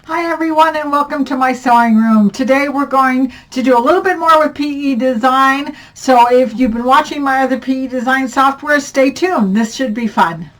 Hi everyone and welcome to my sewing room. Today we're going to do a little bit more with PE design. So if you've been watching my other PE design software, stay tuned. This should be fun.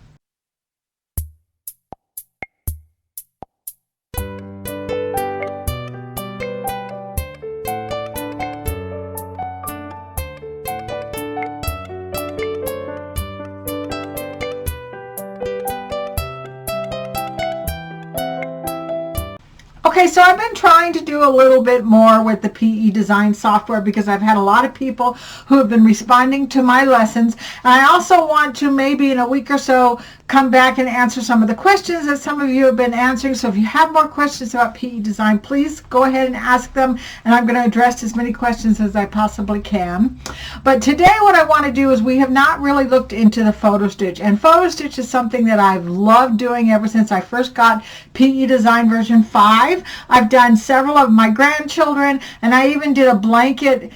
Okay, so I've been trying to do a little bit more with the PE design software because I've had a lot of people who have been responding to my lessons. And I also want to maybe in a week or so come back and answer some of the questions that some of you have been answering. So if you have more questions about PE design, please go ahead and ask them. And I'm going to address as many questions as I possibly can. But today what I want to do is we have not really looked into the photo stitch. And photo stitch is something that I've loved doing ever since I first got PE design version 5. I've done several of my grandchildren, and I even did a blanket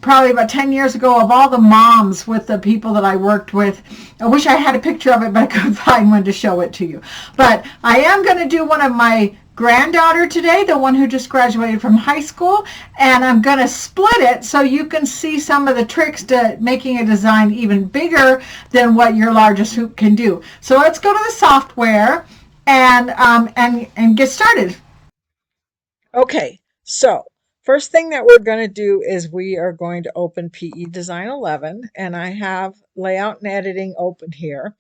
probably about 10 years ago of all the moms with the people that I worked with. I wish I had a picture of it, but I couldn't find one to show it to you. But I am going to do one of my granddaughter today, the one who just graduated from high school, and I'm going to split it so you can see some of the tricks to making a design even bigger than what your largest hoop can do. So let's go to the software and get started. Okay, so first thing that we're going to do is we are going to open PE Design 11, and I have layout and editing open here,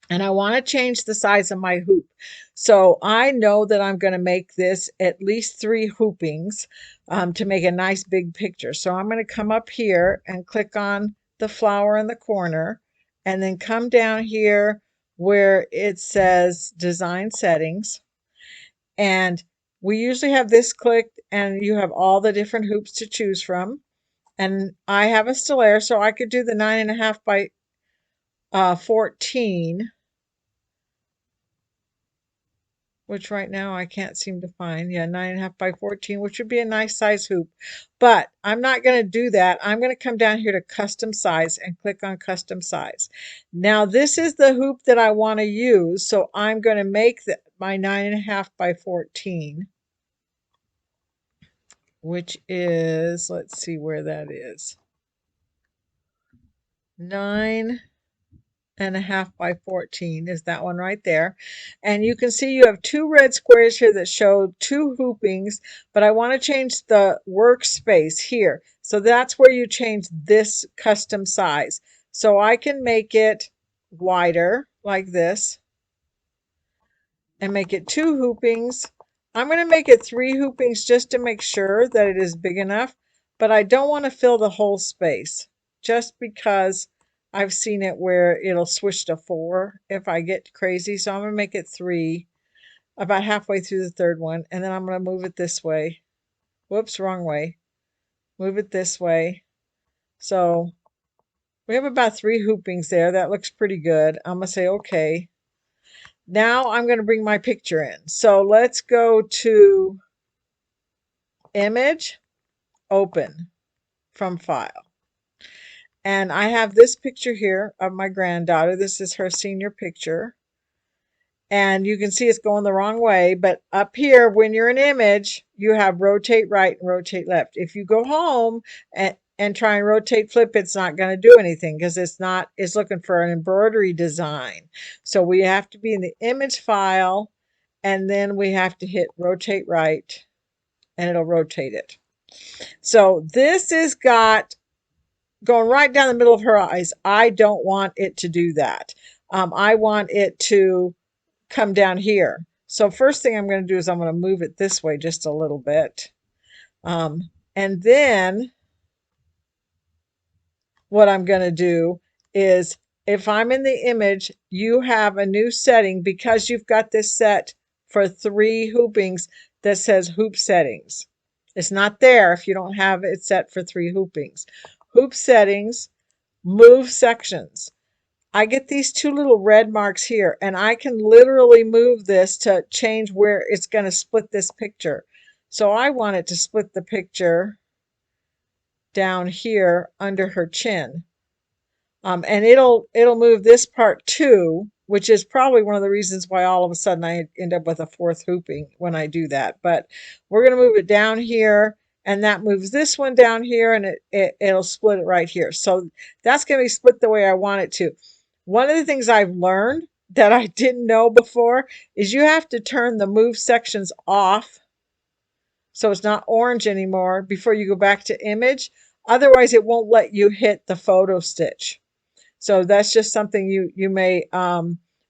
and I want to change the size of my hoop. So I know that I'm going to make this at least 3 hoopings to make a nice big picture. So I'm going to come up here and click on the flower in the corner, and then come down here where it says Design Settings. And we usually have this clicked and you have all the different hoops to choose from. And I have a Stellaire, so I could do the 9.5 by 14, which right now I can't seem to find. Yeah, 9.5 by 14, which would be a nice size hoop. But I'm not going to do that. I'm going to come down here to custom size and click on custom size. Now this is the hoop that I want to use, so I'm going to make my 9.5 by 14. Which is, let's see where that is, 9.5 by 14 is that one right there. And you can see you have 2 red squares here that show 2 hoopings, but I want to change the workspace here. So that's where you change this custom size. So I can make it wider like this and make it 2 hoopings. I'm going to make it 3 hoopings just to make sure that it is big enough, but I don't want to fill the whole space just because I've seen it where it'll switch to 4 if I get crazy. So I'm going to make it 3 about halfway through the third one, and then I'm going to move it this way. Whoops, wrong way. Move it this way. So we have about 3 hoopings there. That looks pretty good. I'm going to say okay. Now I'm going to bring my picture in. So let's go to Image, Open from File. And I have this picture here of my granddaughter. This is her senior picture. And you can see it's going the wrong way. But up here, when you're in Image, you have rotate right and rotate left. If you go home and try and rotate flip, it's not going to do anything because it's looking for an embroidery design. So we have to be in the image file, and then we have to hit rotate right, and it'll rotate it. So this is got going right down the middle of her eyes. I don't want it to do that. I want it to come down here. So first thing I'm going to do is I'm going to move it this way just a little bit. And then what I'm going to do is, if I'm in the image, you have a new setting because you've got this set for 3 hoopings that says hoop settings. It's not there if you don't have it set for 3 hoopings. Hoop settings, move sections. I get these 2 little red marks here, and I can literally move this to change where it's going to split this picture. So I want it to split the picture down here under her chin. And it'll move this part too, which is probably one of the reasons why all of a sudden I end up with a fourth hooping when I do that. But we're going to move it down here, and that moves this one down here, and it'll split it right here. So that's going to be split the way I want it to. One of the things I've learned that I didn't know before is you have to turn the move sections off so it's not orange anymore before you go back to image. Otherwise, it won't let you hit the photo stitch. So that's just something you may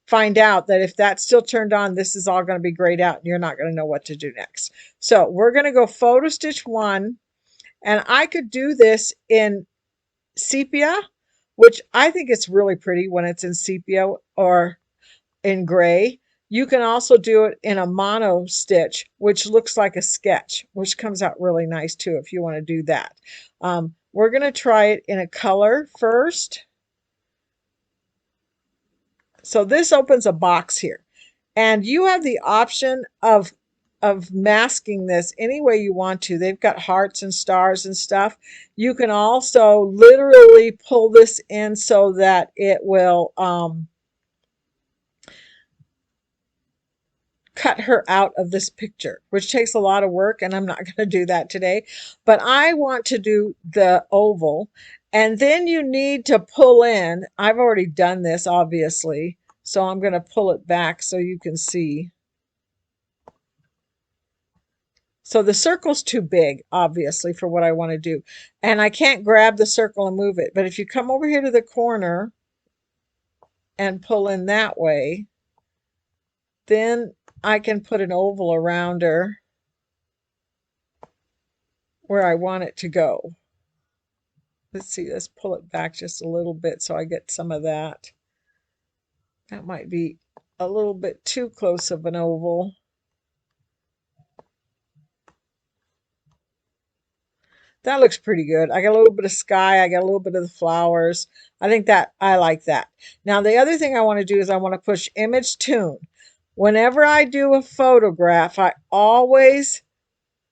find out, that if that's still turned on, this is all going to be grayed out and you're not going to know what to do next. So we're going to go photo stitch 1, and I could do this in sepia, which I think it's really pretty when it's in sepia or in gray. You can also do it in a mono stitch, which looks like a sketch, which comes out really nice too if you want to do that. We're going to try it in a color first. So this opens a box here, and you have the option of masking this any way you want to. They've got hearts and stars and stuff. You can also literally pull this in so that it will cut her out of this picture, which takes a lot of work, and I'm not going to do that today. But I want to do the oval, and then you need to pull in. I've already done this, obviously, so I'm going to pull it back so you can see. So the circle's too big, obviously, for what I want to do. And I can't grab the circle and move it. But if you come over here to the corner and pull in that way, then I can put an oval around her where I want it to go. Let's see, let's pull it back just a little bit so I get some of that. That might be a little bit too close of an oval. That looks pretty good. I got a little bit of sky. I got a little bit of the flowers. I think that I like that. Now, the other thing I want to do is I want to push image tune. Whenever I do a photograph, I always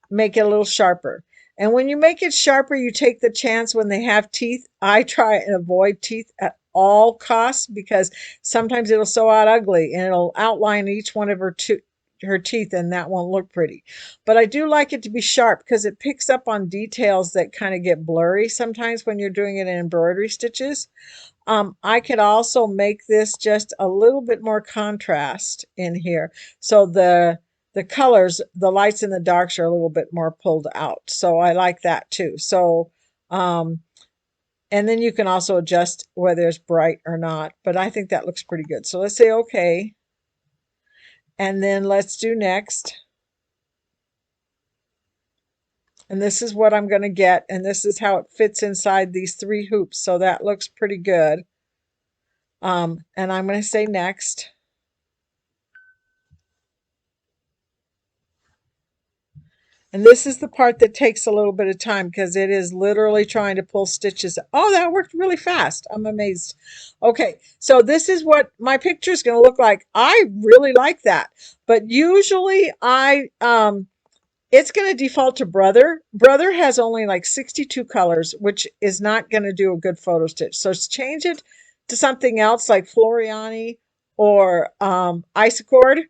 make it a little sharper. And when you make it sharper, you take the chance when they have teeth. I try and avoid teeth at all costs because sometimes it'll sew out ugly and it'll outline each one of her teeth, and that won't look pretty. But I do like it to be sharp because it picks up on details that kind of get blurry sometimes when you're doing it in embroidery stitches. I could also make this just a little bit more contrast in here. So the colors, the lights and the darks are a little bit more pulled out. So I like that too. So, and then you can also adjust whether it's bright or not, but I think that looks pretty good. So let's say okay. And then let's do next. And this is what I'm going to get. And this is how it fits inside these 3 hoops. So that looks pretty good. And I'm going to say next. And this is the part that takes a little bit of time because it is literally trying to pull stitches. Oh, that worked really fast. I'm amazed. Okay, so this is what my picture is going to look like. I really like that. But usually it's going to default to Brother. Brother has only like 62 colors, which is not going to do a good photo stitch. So change it to something else like Floriani or Isacord.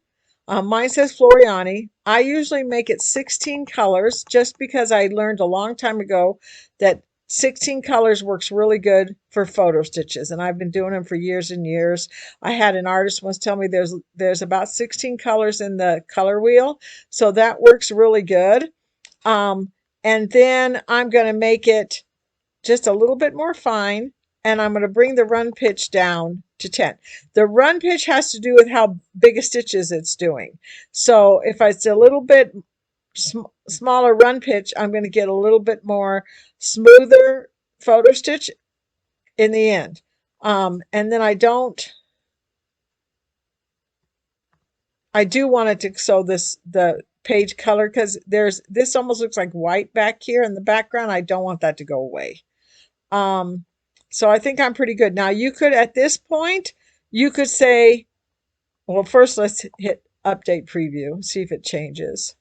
Mine says Floriani. I usually make it 16 colors just because I learned a long time ago that 16 colors works really good for photo stitches, and I've been doing them for years and years. I had an artist once tell me there's about 16 colors in the color wheel, so that works really good. And then I'm going to make it just a little bit more fine, and I'm going to bring the run pitch down to 10. The run pitch has to do with how big a stitches it's doing. So if it's a little bit smaller run pitch, I'm going to get a little bit more smoother photo stitch in the end. And then I do want it to sew the page color because this almost looks like white back here in the background. I don't want that to go away. So I think I'm pretty good. Now you could, at this point, you could say, well, first let's hit update preview, see if it changes.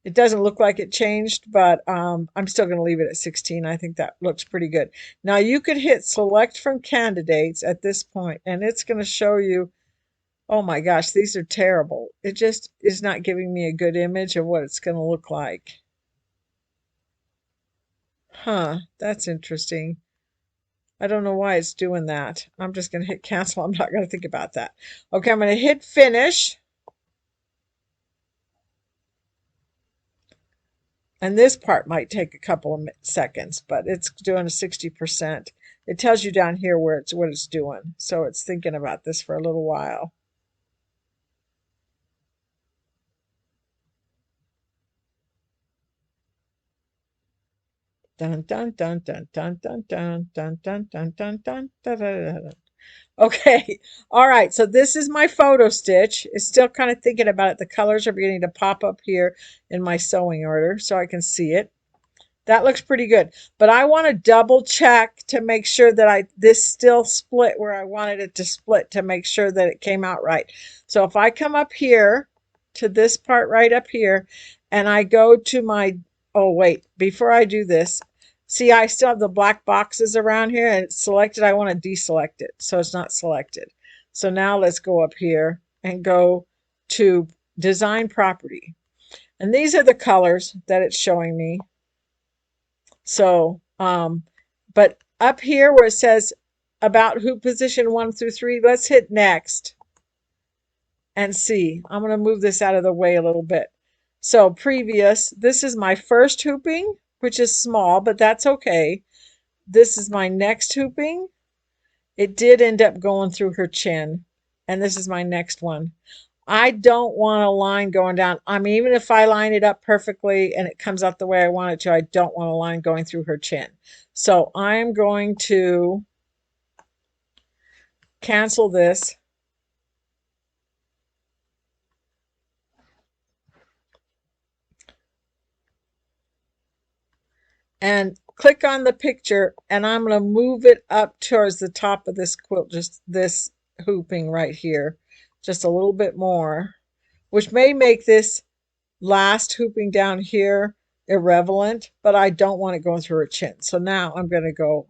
It doesn't look like it changed, but I'm still going to leave it at 16. I think that looks pretty good. Now you could hit select from candidates at this point, and it's going to show you, oh my gosh, these are terrible. It just is not giving me a good image of what it's going to look like. Huh, that's interesting. I don't know why it's doing that. I'm just going to hit cancel. I'm not going to think about that. Okay, I'm going to hit finish. And this part might take a couple of seconds, but it's doing a 60%. It tells you down here where it's what it's doing. So it's thinking about this for a little while. Dun dun dun dun dun dun dun dun dun dun dun dun dun dun. Okay, all right. So this is my photo stitch. It's still kind of thinking about it. The colors are beginning to pop up here in my sewing order so I can see it. That looks pretty good. But I want to double check to make sure that this still split where I wanted it to split to make sure that it came out right. So if I come up here to this part right up here and I go to my, oh wait, before I do this, see I still have the black boxes around here and it's selected. I want to deselect it so it's not selected. So now let's go up here and go to design property. And these are the colors that it's showing me. So, but up here where it says about hoop position 1 through 3, let's hit next and see. I'm going to move this out of the way a little bit. So previous, this is my first hooping, which is small, but that's okay. This is my next hooping. It did end up going through her chin. And this is my next one. I don't want a line going down. I mean, even if I line it up perfectly and it comes out the way I want it to, I don't want a line going through her chin. So I'm going to cancel this. And click on the picture and I'm going to move it up towards the top of this quilt, just this hooping right here, just a little bit more, which may make this last hooping down here irrelevant, but I don't want it going through her chin. So now I'm going to go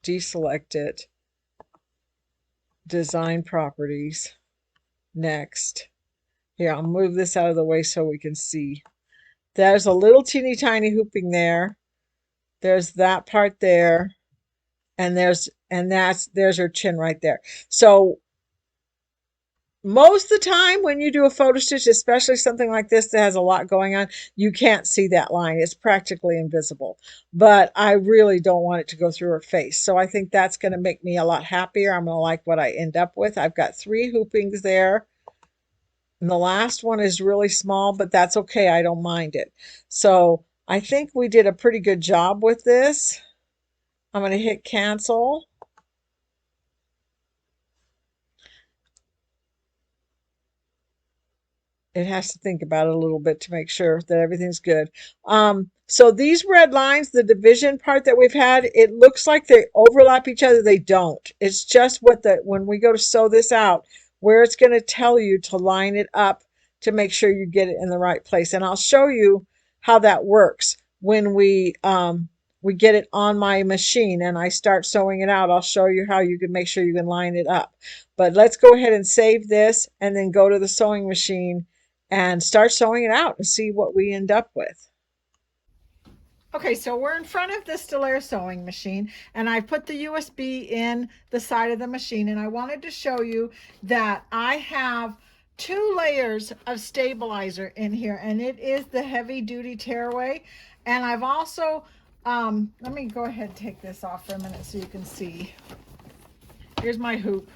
deselect it, design properties, next. Here, I'll move this out of the way so we can see. There's a little teeny tiny hooping there. There's that part there. And there's her chin right there. So most of the time when you do a photo stitch, especially something like this that has a lot going on, you can't see that line. It's practically invisible. But I really don't want it to go through her face. So I think that's going to make me a lot happier. I'm going to like what I end up with. I've got 3 hoopings there. And the last one is really small, but that's okay. I don't mind it. So I think we did a pretty good job with this. I'm going to hit cancel. It has to think about it a little bit to make sure that everything's good. So these red lines, the division part that we've had, it looks like they overlap each other. They don't. It's just when we go to sew this out, where it's going to tell you to line it up to make sure you get it in the right place. And I'll show you how that works when we get it on my machine and I start sewing it out. I'll show you how you can make sure you can line it up. But let's go ahead and save this and then go to the sewing machine and start sewing it out and see what we end up with. Okay, so we're in front of the Stellaire sewing machine and I put the USB in the side of the machine, and I wanted to show you that I have 2 layers of stabilizer in here, and it is the heavy duty tearaway. And I've also, let me go ahead and take this off for a minute so you can see. Here's my hoop.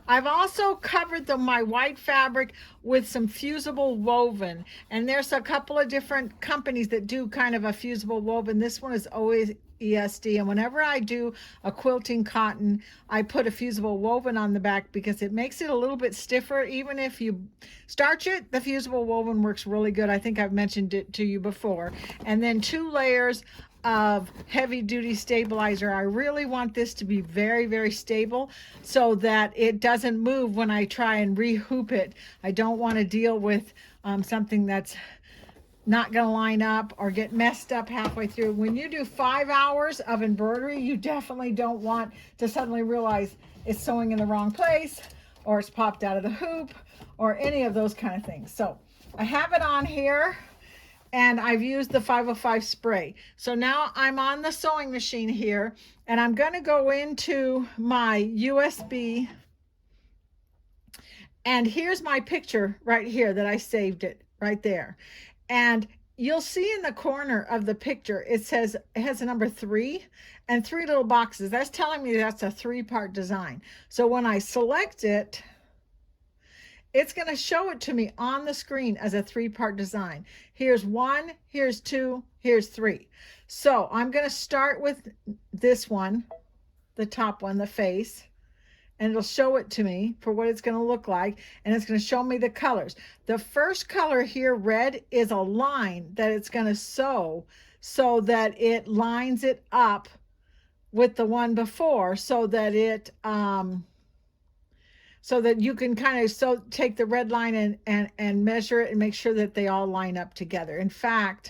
I've also covered my white fabric with some fusible woven, and there's a couple of different companies that do kind of a fusible woven. This one is always ESD, and whenever I do a quilting cotton, I put a fusible woven on the back because it makes it a little bit stiffer. Even if you starch it, the fusible woven works really good. I think I've mentioned it to you before. And then 2 layers of heavy duty stabilizer. I really want this to be very, very stable so that it doesn't move when I try and re-hoop it. I don't want to deal with something that's not going to line up or get messed up halfway through. When you do 5 hours of embroidery, you definitely don't want to suddenly realize it's sewing in the wrong place or it's popped out of the hoop or any of those kind of things. So I have it on here and I've used the 505 spray. So now I'm on the sewing machine here and I'm going to go into my USB, and here's my picture right here that I saved it right there. And you'll see in the corner of the picture, it says, it has a number 3 and 3 little boxes. That's telling me that's a 3-part design. So when I select it, it's going to show it to me on the screen as a 3-part design. Here's 1, here's 2, here's 3. So I'm going to start with this one, the top one, the face. And it'll show it to me for what it's going to look like, and it's going to show me the colors. The first color here, red, is a line that it's going to sew so that it lines it up with the one before, so that it so that you can kind of take the red line and measure it and make sure that they all line up together. In fact,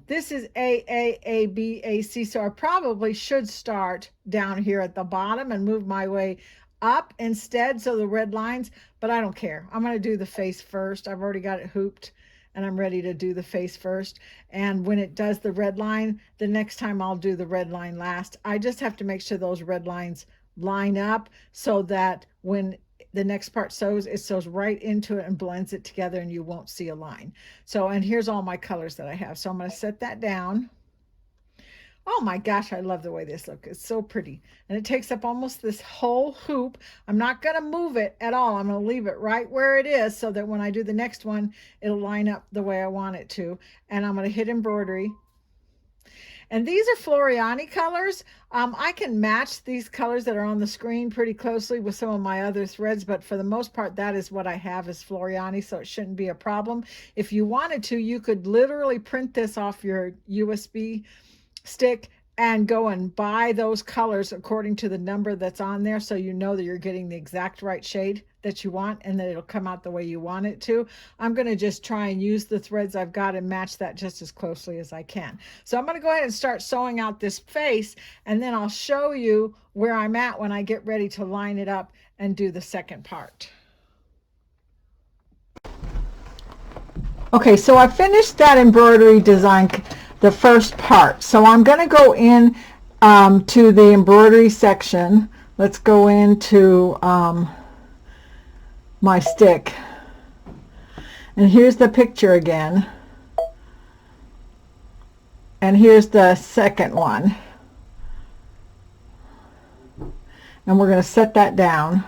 this is A, B, A, C, so I probably should start down here at the bottom and move my way up instead, so the red lines, but I don't care. I'm going to do the face first. I've already got it hooped, and I'm ready to do the face first. And when it does the red line, the next time I'll do the red line last. I just have to make sure those red lines line up so that when the next part sews, it sews right into it and blends it together and you won't see a line. So, and here's all my colors that I have. So I'm going to set that down. Oh my gosh, I love the way this looks. It's so pretty. And it takes up almost this whole hoop. I'm not going to move it at all. I'm going to leave it right where it is so that when I do the next one, it'll line up the way I want it to. And I'm going to hit embroidery. And these are Floriani colors. I can match these colors that are on the screen pretty closely with some of my other threads, but for the most part, that is what I have is Floriani, so it shouldn't be a problem. If you wanted to, you could literally print this off your USB stick and go and buy those colors according to the number that's on there, so you know that you're getting the exact right shade that you want and that it'll come out the way you want it to. I'm going to just try and use the threads I've got and match that just as closely as I can. So I'm going to go ahead and start sewing out this face, and then I'll show you where I'm at when I get ready to line it up and do the second part. Okay, so I finished that embroidery design, the first part. So I'm going to go in to the embroidery section. Let's go into my stick. And here's the picture again. And here's the second one. And we're going to set that down.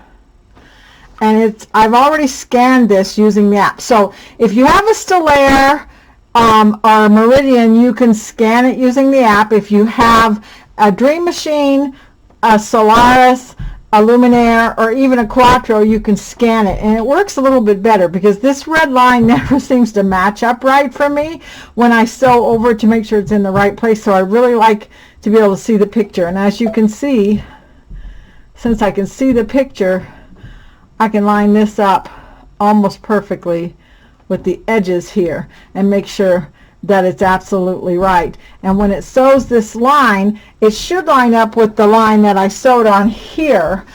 And I've already scanned this using the app. So if you have a Stellaire or Meridian, you can scan it using the app. If you have a Dream Machine, a Solaris, a Luminaire, or even a Quattro, you can scan it, and it works a little bit better because this red line never seems to match up right for me when I sew over to make sure it's in the right place. So I really like to be able to see the picture, and as you can see, since I can see the picture, I can line this up almost perfectly with the edges here and make sure that it's absolutely right. And when it sews this line, it should line up with the line that I sewed on here.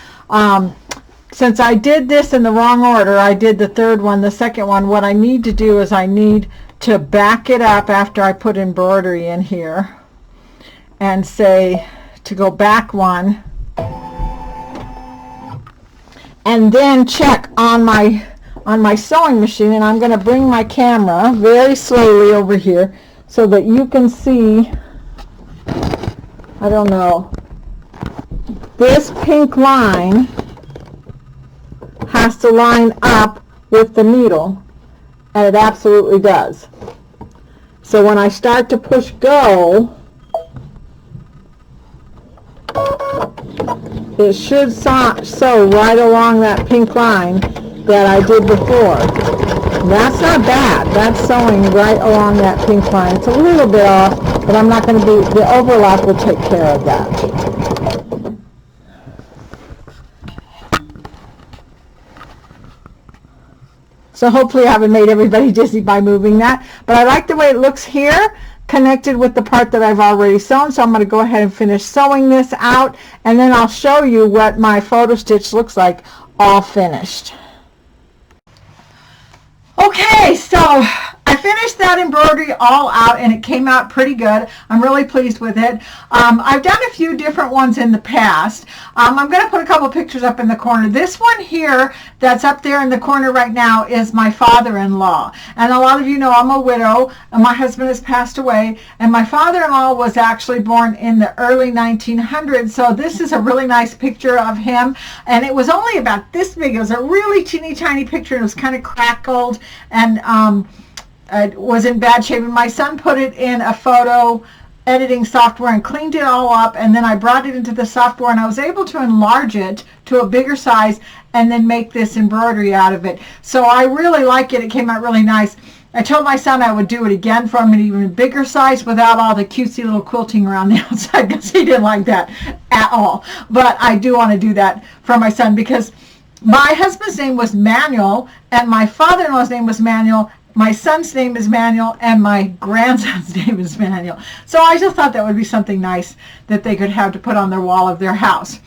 Since I did this in the wrong order, I did the third one, the second one, what I need to do is I need to back it up after I put embroidery in here and say to go back one, and then check on my sewing machine, and I'm going to bring my camera very slowly over here so that you can see, I don't know, this pink line has to line up with the needle, and it absolutely does. So when I start to push go, it should sew right along that pink line that I did before. That's not bad. That's sewing right along that pink line. It's a little bit off, but I'm not going to be, the overlap will take care of that. So hopefully I haven't made everybody dizzy by moving that. But I like the way it looks here, connected with the part that I've already sewn. So I'm going to go ahead and finish sewing this out, and then I'll show you what my photo stitch looks like all finished. Okay, so I finished that embroidery all out and it came out pretty good. I'm really pleased with it. I've done a few different ones in the past. I'm going to put a couple pictures up in the corner. This one here that's up there in the corner right now is my father-in-law. And a lot of you know I'm a widow and my husband has passed away, and my father-in-law was actually born in the early 1900s. So this is a really nice picture of him, and it was only about this big. It was a really teeny tiny picture. It was kind of crackled and it was in bad shape, and my son put it in a photo editing software and cleaned it all up, and then I brought it into the software and I was able to enlarge it to a bigger size and then make this embroidery out of it. So I really like it. It came out really nice. I told my son I would do it again for him in an even bigger size without all the cutesy little quilting around the outside, because he didn't like that at all. But I do want to do that for my son, because my husband's name was Manuel and my father-in-law's name was Manuel. My son's name is Manuel, and my grandson's name is Manuel. So I just thought that would be something nice that they could have to put on their wall of their house.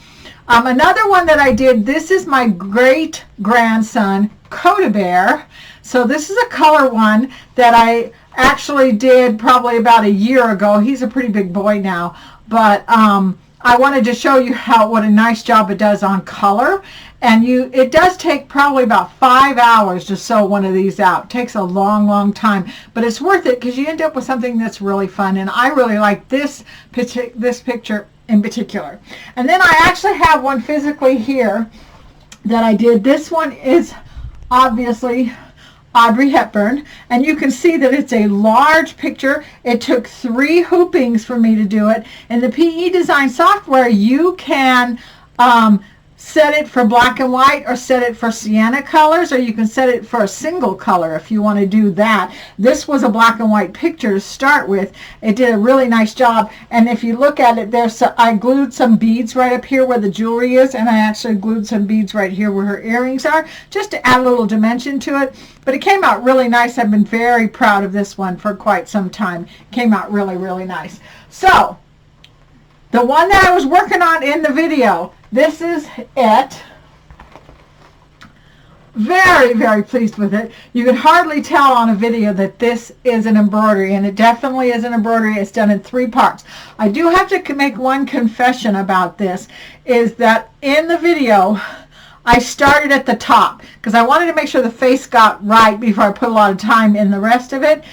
Another one that I did, this is my great-grandson, Coda Bear. So this is a color one that I actually did probably about a year ago. He's a pretty big boy now, but I wanted to show you what a nice job it does on color. And it does take probably about 5 hours to sew one of these out. It takes a long, long time, but it's worth it because you end up with something that's really fun. And I really like this picture in particular. And then I actually have one physically here that I did. This one is obviously Audrey Hepburn, and you can see that it's a large picture. It took 3 hoopings for me to do it. In the PE design software, you can set it for black and white or set it for sienna colors, or you can set it for a single color if you want to do that. This was a black and white picture to start with. It did a really nice job, and if you look at it, I glued some beads right up here where the jewelry is, and I actually glued some beads right here where her earrings are, just to add a little dimension to it. But it came out really nice. I've been very proud of this one for quite some time. It came out really, really nice. So the one that I was working on in the video, this is it. Very, very pleased with it. You can hardly tell on a video that this is an embroidery, and it definitely is an embroidery. It's done in 3 parts. I do have to make one confession about this, is that in the video, I started at the top because I wanted to make sure the face got right before I put a lot of time in the rest of it.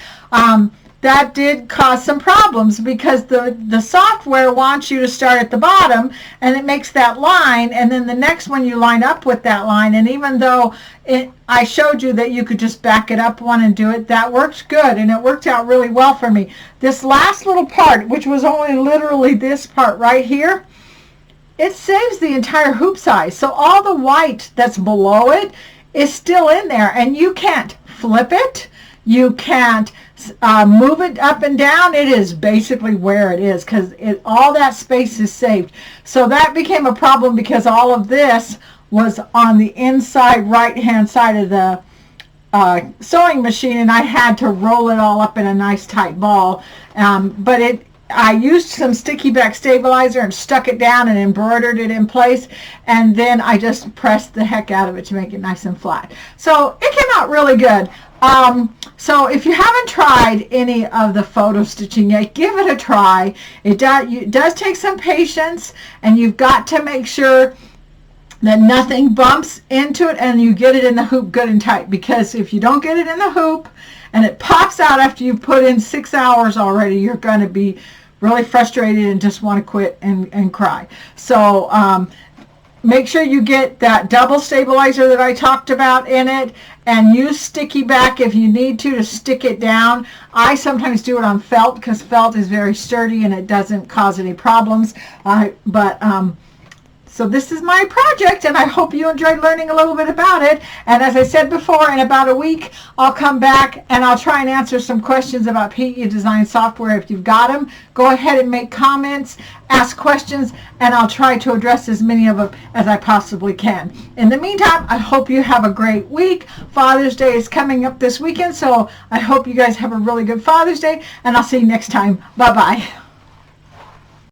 That did cause some problems because the software wants you to start at the bottom, and it makes that line, and then the next one you line up with that line. And even though I showed you that you could just back it up one and do it, that worked good, and it worked out really well for me. This last little part, which was only literally this part right here, it saves the entire hoop size. So all the white that's below it is still in there, and you can't flip it. You can't move it up and down. It is basically where it is because all that space is saved. So that became a problem because all of this was on the inside right-hand side of the sewing machine, and I had to roll it all up in a nice tight ball. But I used some sticky back stabilizer and stuck it down and embroidered it in place, and then I just pressed the heck out of it to make it nice and flat. So it came out really good. So if you haven't tried any of the photo stitching yet, give it a try. It does take some patience, and you've got to make sure that nothing bumps into it and you get it in the hoop good and tight, because if you don't get it in the hoop and it pops out after you've put in 6 hours already, you're going to be really frustrated and just want to quit and cry. So make sure you get that double stabilizer that I talked about in it, and use sticky back if you need to stick it down. I sometimes do it on felt because felt is very sturdy and it doesn't cause any problems. So this is my project, and I hope you enjoyed learning a little bit about it. And as I said before, in about a week, I'll come back and I'll try and answer some questions about PE design software. If you've got them, go ahead and make comments, ask questions, and I'll try to address as many of them as I possibly can. In the meantime, I hope you have a great week. Father's Day is coming up this weekend, so I hope you guys have a really good Father's Day, and I'll see you next time. Bye-bye.